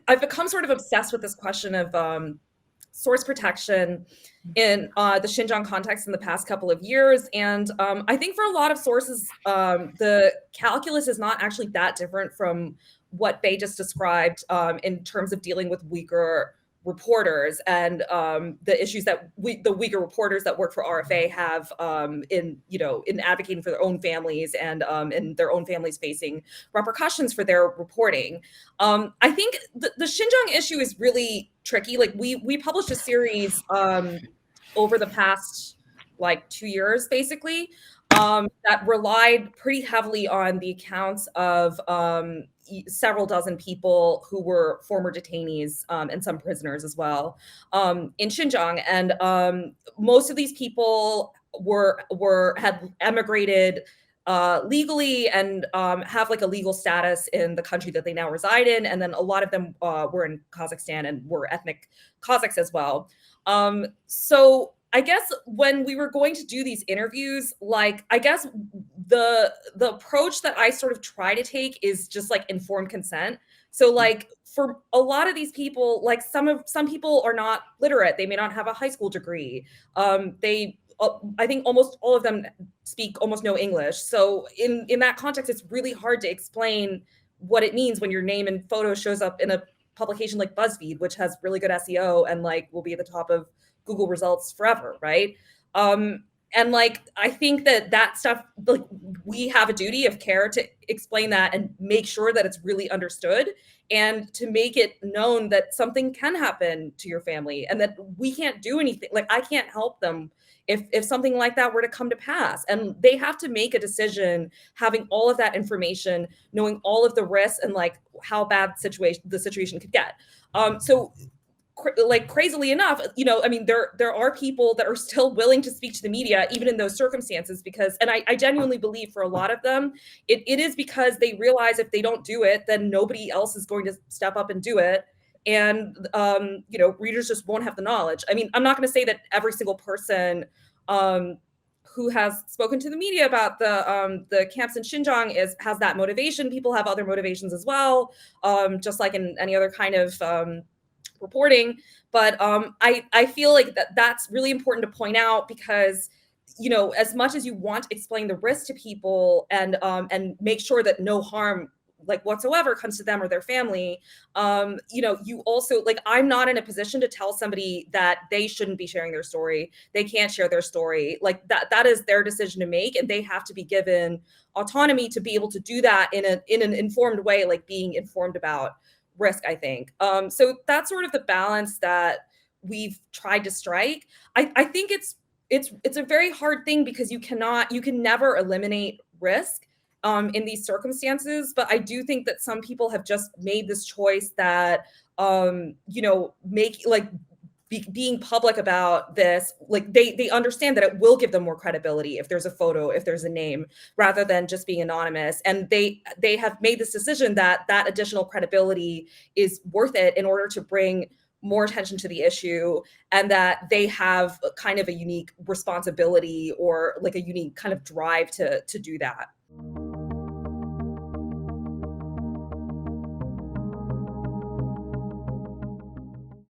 I've become sort of obsessed with this question of source protection in the Xinjiang context in the past couple of years. And I think for a lot of sources, the calculus is not actually that different from what Bei just described in terms of dealing with Uyghur reporters and the issues that the Uyghur reporters that work for RFA have in advocating for their own families and their own families facing repercussions for their reporting. I think the Xinjiang issue is really tricky. Like we published a series over the past like 2 years, basically, that relied pretty heavily on the accounts of several dozen people who were former detainees and some prisoners as well in Xinjiang, and most of these people had emigrated legally and have like a legal status in the country that they now reside in. And then a lot of them were in Kazakhstan and were ethnic Kazakhs as well. So I guess when we were going to do these interviews, like I guess the approach that I sort of try to take is just like informed consent. So like for a lot of these people, like some people are not literate. They may not have a high school degree. I think almost all of them speak almost no English. So in that context, it's really hard to explain what it means when your name and photo shows up in a publication like BuzzFeed, which has really good SEO and like will be at the top of Google results forever, right? And like I think that stuff, like we have a duty of care to explain that and make sure that it's really understood and to make it known that something can happen to your family and that we can't do anything. Like I can't help them if something like that were to come to pass, and they have to make a decision having all of that information, knowing all of the risks and like how bad the situation could get. So like crazily enough, I mean, there are people that are still willing to speak to the media even in those circumstances, because, and I genuinely believe for a lot of them it is because they realize if they don't do it, then nobody else is going to step up and do it. And readers just won't have the knowledge. I mean, I'm not going to say that every single person who has spoken to the media about the camps in Xinjiang has that motivation. People have other motivations as well, just like in any other kind of reporting. But I feel like that's really important to point out, because as much as you want to explain the risk to people and make sure that no harm like whatsoever comes to them or their family, you also, like, I'm not in a position to tell somebody that they shouldn't be sharing their story, they can't share their story. Like that is their decision to make, and they have to be given autonomy to be able to do that in an informed way, like being informed about risk, I think. So that's sort of the balance that we've tried to strike. I think it's a very hard thing, because you can never eliminate risk in these circumstances. But I do think that some people have just made this choice that make like being public about this, like they understand that it will give them more credibility if there's a photo, if there's a name, rather than just being anonymous. And they have made this decision that that additional credibility is worth it in order to bring more attention to the issue, and that they have kind of a unique responsibility or like a unique kind of drive to do that.